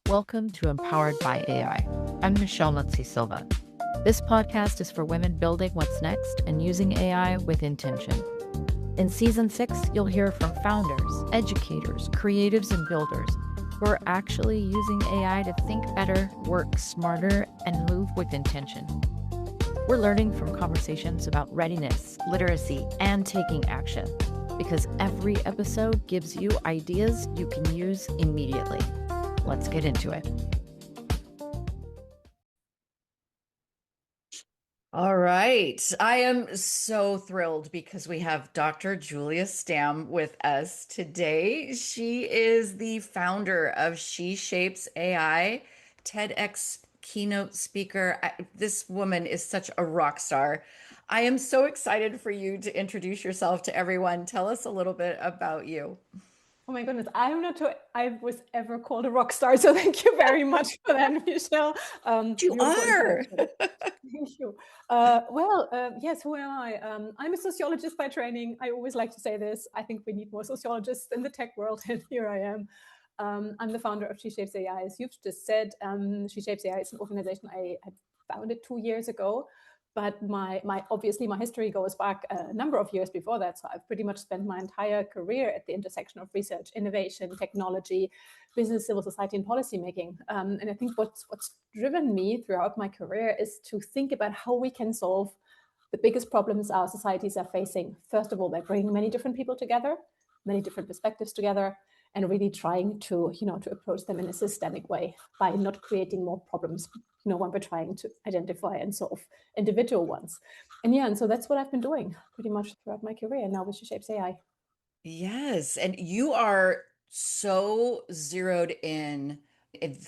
Welcome to Empowered by AI. I'm Michelle Nutzi Silva. This podcast is for women building what's next and using AI with intention. In Season 6, you'll hear from founders, educators, creatives, and builders who are actually using AI to think better, work smarter, and move with intention. We're learning from conversations about readiness, literacy, and taking action, because every episode gives you ideas you can use immediately. Let's get into it. All right. I am so thrilled because we have Dr. Julia Stamm with us today. She is the founder of She Shapes AI, TEDx keynote speaker. This woman is such a rock star. I am so excited for you to introduce yourself to everyone. Tell us a little bit about you. Oh my goodness, I'm not sure I was ever called a rock star, so thank you very much for that, Michelle. You Beautiful are. introduction. Thank you. Yes, who am I? I'm a sociologist by training. I always like to say this. I think we need more sociologists in the tech world, and here I am. I'm the founder of She Shapes AI, as you've just said. She Shapes AI is an organization I founded 2 years ago. But my obviously my history goes back a number of years before that. So I've pretty much spent my entire career at the intersection of research, innovation, technology, business, civil society, and policymaking. And I think what's driven me throughout my career is to think about how we can solve the biggest problems our societies are facing. First of all, by bringing many different people together, many different perspectives together, and really trying to approach them in a systemic way by not creating more problems when we're trying to identify and solve individual ones. And so that's what I've been doing pretty much throughout my career now with She Shapes AI. Yes, and you are so zeroed in,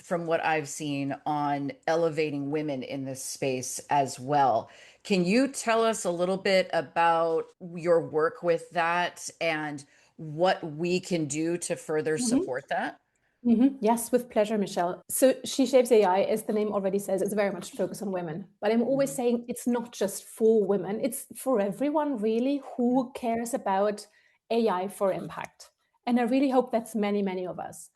from what I've seen, on elevating women in this space as well. Can you tell us a little bit about your work with that and what we can do to further Mhm. support that? Yes, with pleasure, Michelle. So She Shapes AI, as the name already says, is very much focused on women. But I'm always Mhm. saying it's not just for women, it's for everyone really who cares about AI for impact. And I really hope that's many, many of us.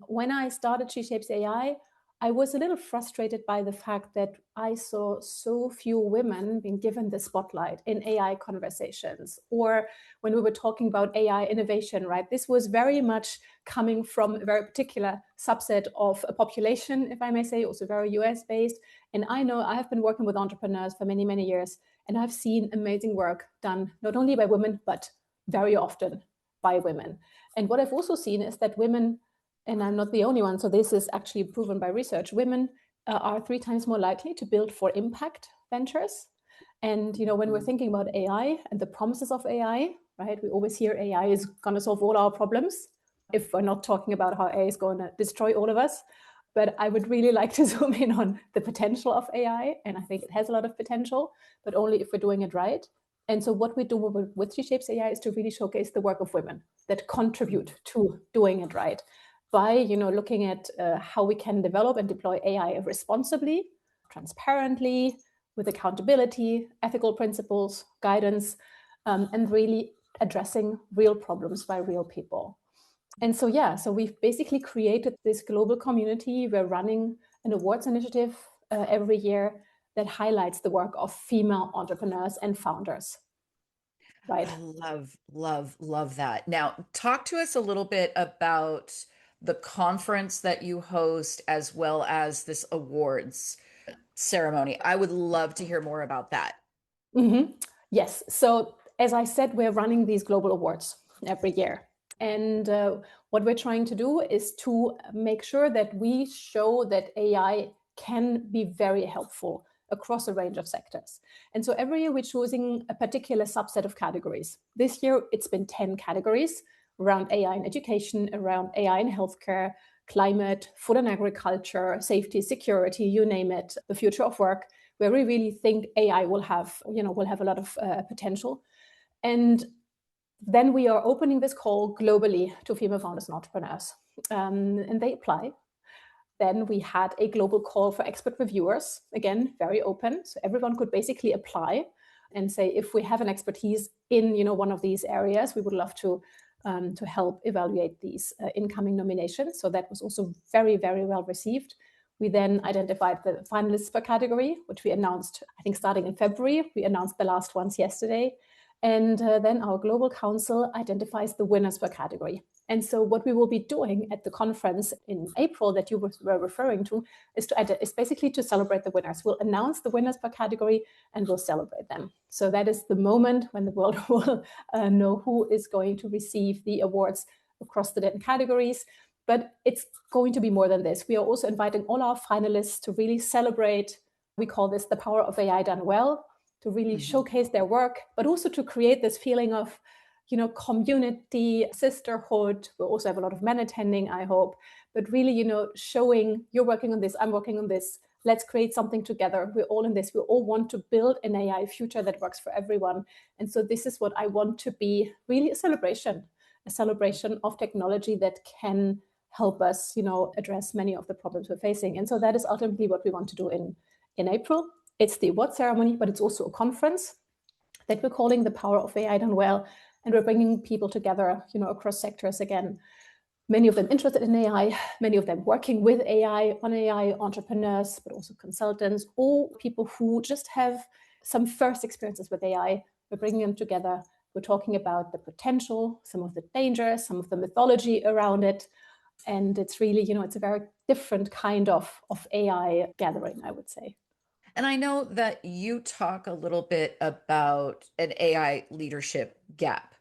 When I started She Shapes AI, I was a little frustrated by the fact that I saw so few women being given the spotlight in AI conversations, or when we were talking about AI innovation, right? This was very much coming from a very particular subset of a population, if I may say, also very US based. And I know I have been working with entrepreneurs for many, many years, and I've seen amazing work done not only by women, but very often by women. And what I've also seen is that women, and I'm not the only one, so this is actually proven by research, women are 3 times more likely to build for impact ventures. And when we're thinking about AI and the promises of AI, right, we always hear AI is going to solve all our problems, if we're not talking about how AI is going to destroy all of us. But I would really like to zoom in on the potential of AI. And I think it has a lot of potential, but only if we're doing it right. And so what we do with Reshapes AI is to really showcase the work of women that contribute to doing it right by looking at how we can develop and deploy AI responsibly, transparently, with accountability, ethical principles, guidance, and really addressing real problems by real people. And so we've basically created this global community. We're running an awards initiative every year that highlights the work of female entrepreneurs and founders. Right. I love, love, love that. Now, talk to us a little bit about the conference that you host as well as this awards ceremony. I would love to hear more about that. Mm-hmm. Yes. So, as I said, we're running these global awards every year. And what we're trying to do is to make sure that we show that AI can be very helpful across a range of sectors. And so every year we're choosing a particular subset of categories. This year it's been 10 categories around AI in education, around AI in healthcare, climate, food and agriculture, safety, security, you name it, the future of work, where we really think AI will have a lot of potential. And then we are opening this call globally to female founders and entrepreneurs, and they apply. Then we had a global call for expert reviewers, again, very open. So everyone could basically apply and say, if we have an expertise in one of these areas, we would love to to help evaluate these incoming nominations. So that was also very, very well received. We then identified the finalists per category, which we announced, I think, starting in February. We announced the last ones yesterday. And then our global council identifies the winners per category. And so what we will be doing at the conference in April that you were referring to is basically to celebrate the winners. We'll announce the winners per category and we'll celebrate them. So that is the moment when the world will know who is going to receive the awards across the different categories. But it's going to be more than this. We are also inviting all our finalists to really celebrate. We call this the power of AI done well, to really showcase their work, but also to create this feeling of, community, sisterhood. We'll also have a lot of men attending, I hope, but really, showing you're working on this, I'm working on this. Let's create something together. We're all in this. We all want to build an AI future that works for everyone. And so this is what I want to be, really a celebration of technology that can help us, address many of the problems we're facing. And so that is ultimately what we want to do in April. It's the award ceremony, but it's also a conference that we're calling The Power of AI Done Well. And we're bringing people together, across sectors again. Many of them interested in AI, many of them working with AI, on AI, entrepreneurs, but also consultants, or people who just have some first experiences with AI. We're bringing them together. We're talking about the potential, some of the dangers, some of the mythology around it. And it's really, it's a very different kind of AI gathering, I would say. And I know that you talk a little bit about an AI leadership gap.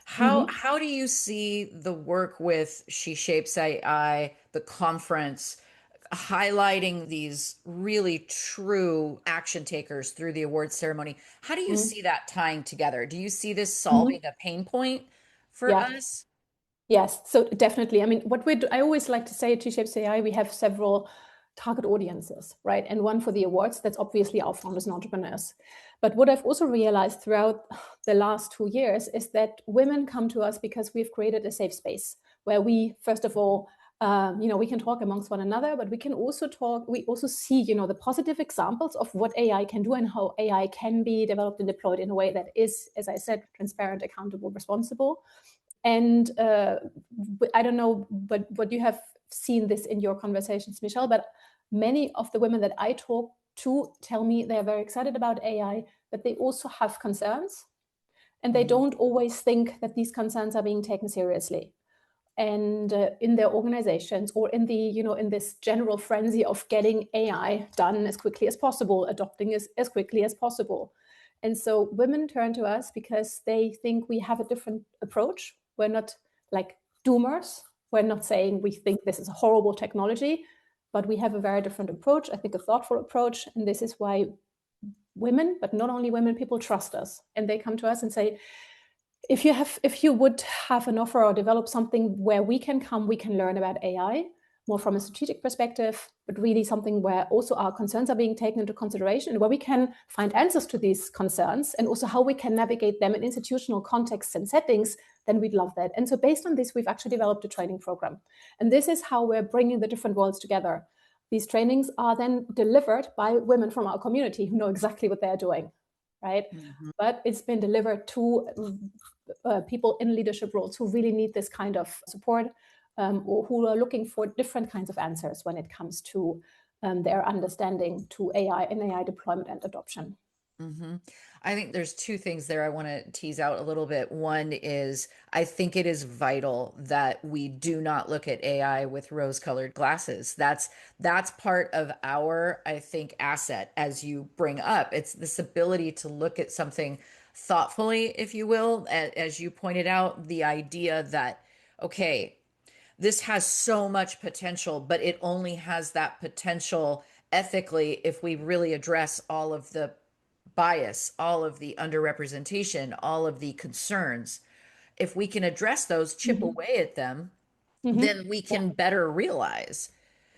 How do you see the work with She Shapes AI, the conference, highlighting these really true action takers through the awards ceremony? How do you see that tying together? Do you see this solving a pain point for Yeah. us? Yes, so definitely. I mean, I always like to say at T-Shapes AI, we have several target audiences, right? And one for the awards, that's obviously our founders and entrepreneurs. But what I've also realized throughout the last 2 years is that women come to us because we've created a safe space where we, first of all, we can talk amongst one another, but we can also talk, we also see, the positive examples of what AI can do and how AI can be developed and deployed in a way that is, as I said, transparent, accountable, responsible. And I don't know, but what you have seen this in your conversations, Michelle, but many of the women that I talk to tell me they're very excited about AI, but they also have concerns. And they don't always think that these concerns are being taken seriously. And in their organizations or in in this general frenzy of getting AI done as quickly as possible, adopting as quickly as possible. And so women turn to us because they think we have a different approach. We're not like doomers. We're not saying we think this is a horrible technology, but we have a very different approach, I think a thoughtful approach. And this is why women, but not only women, people trust us. And they come to us and say, if you would have an offer or develop something where we can learn about AI more from a strategic perspective, but really something where also our concerns are being taken into consideration and where we can find answers to these concerns and also how we can navigate them in institutional contexts and settings, then we'd love that. And so based on this, we've actually developed a training program. And this is how we're bringing the different worlds together. These trainings are then delivered by women from our community who know exactly what they're doing, right? But it's been delivered to people in leadership roles who really need this kind of support, or who are looking for different kinds of answers when it comes to their understanding to AI and AI deployment and adoption. I think there's two things there I want to tease out a little bit. One is I think it is vital that we do not look at AI with rose-colored glasses. That's part of our, I think, asset as you bring up. It's this ability to look at something thoughtfully, if you will, as you pointed out, the idea that, okay, this has so much potential, but it only has that potential ethically if we really address all of the bias, all of the underrepresentation, all of the concerns. If we can address those, chip away at them, then we can better realize.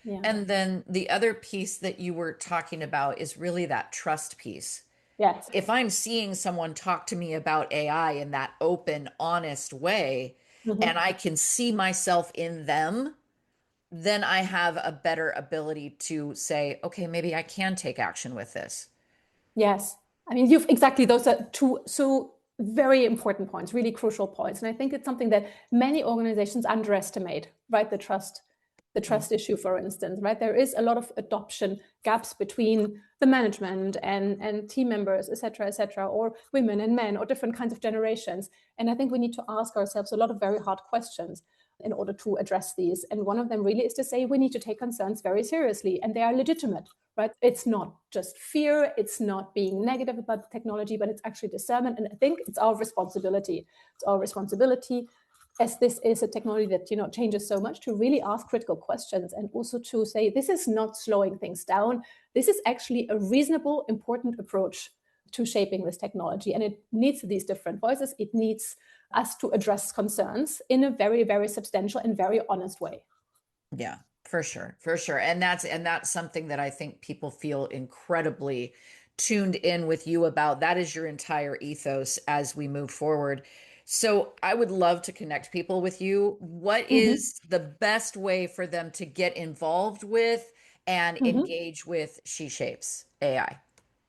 Yeah. And then the other piece that you were talking about is really that trust piece. Yes. If I'm seeing someone talk to me about AI in that open, honest way, and I can see myself in them, then I have a better ability to say, okay, maybe I can take action with this. Yes. I mean, you've exactly, those are two so very important points, really crucial points. And I think it's something that many organizations underestimate, right? The trust issue, for instance, right? There is a lot of adoption gaps between the management and team members, et cetera, or women and men, or different kinds of generations. And I think we need to ask ourselves a lot of very hard questions in order to address these. And one of them really is to say we need to take concerns very seriously, and they are legitimate, right? It's not just fear, it's not being negative about the technology, but it's actually discernment. And I think it's our responsibility. It's our responsibility, as this is a technology that changes so much, to really ask critical questions, and also to say this is not slowing things down. This is actually a reasonable, important approach to shaping this technology, and it needs these different voices. It needs us to address concerns in a very, very substantial and very honest way. Yeah, for sure. For sure. And that's something that I think people feel incredibly tuned in with you about. That is your entire ethos as we move forward. So I would love to connect people with you. What is the best way for them to get involved with and engage with She Shapes AI?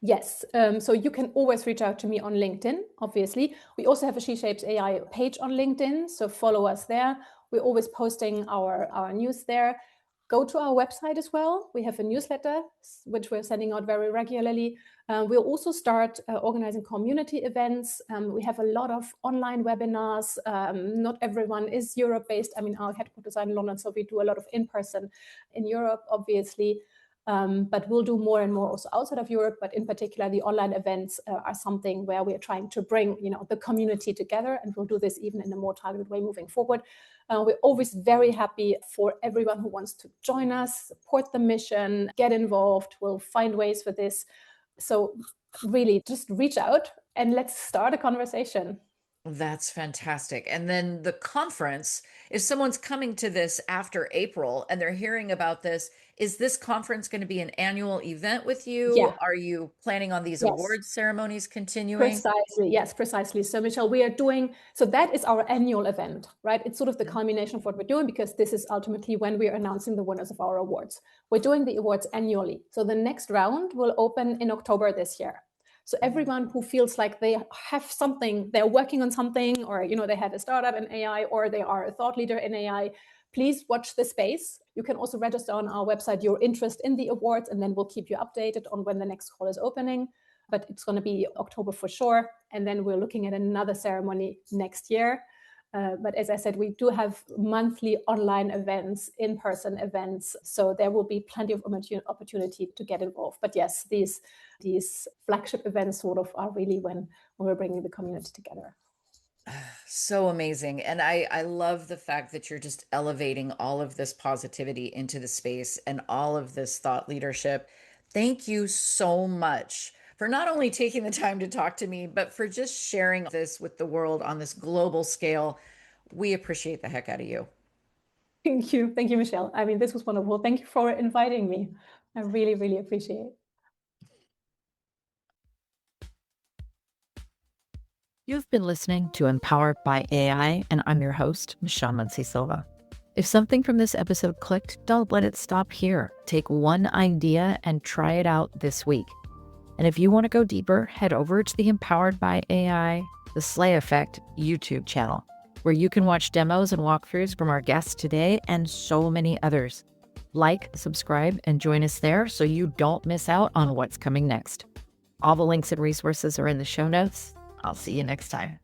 Yes. So you can always reach out to me on LinkedIn, obviously. We also have a She Shapes AI page on LinkedIn, so follow us there. We're always posting our news there. Go to our website as well. We have a newsletter, which we're sending out very regularly. We'll also start organizing community events. We have a lot of online webinars. Not everyone is Europe-based. I mean, our headquarters are in London, so we do a lot of in-person in Europe, obviously. But we'll do more and more also outside of Europe. But in particular, the online events are something where we're trying to bring, the community together, and we'll do this even in a more targeted way moving forward. We're always very happy for everyone who wants to join us, support the mission, get involved. We'll find ways for this. So really, just reach out and let's start a conversation. That's fantastic. And then the conference, if someone's coming to this after April and they're hearing about this, is this conference going to be an annual event with you? Yeah. Are you planning on these Yes. awards ceremonies continuing? Precisely. Yes, precisely. So Michelle, so that is our annual event, right? It's sort of the culmination of what we're doing, because this is ultimately when we're announcing the winners of our awards. We're doing the awards annually. So the next round will open in October this year. So everyone who feels like they have something, they're working on something, or they have a startup in AI, or they are a thought leader in AI, please watch the space. You can also register on our website your interest in the awards, and then we'll keep you updated on when the next call is opening. But it's going to be October for sure. And then we're looking at another ceremony next year. But as I said, we do have monthly online events, in-person events. So there will be plenty of opportunity to get involved. But yes, these flagship events sort of are really when we're bringing the community together. So amazing. And I love the fact that you're just elevating all of this positivity into the space and all of this thought leadership. Thank you so much for not only taking the time to talk to me, but for just sharing this with the world on this global scale. We appreciate the heck out of you. Thank you. Thank you, Michelle. I mean, this was wonderful. Thank you for inviting me. I really, really appreciate it. You've been listening to Empowered by AI, and I'm your host, Michelle Muncy Silva. If something from this episode clicked, don't let it stop here. Take one idea and try it out this week. And if you want to go deeper, head over to the Empowered by AI, the Slay Effect YouTube channel, where you can watch demos and walkthroughs from our guests today and so many others. Like, subscribe, and join us there so you don't miss out on what's coming next. All the links and resources are in the show notes. I'll see you next time.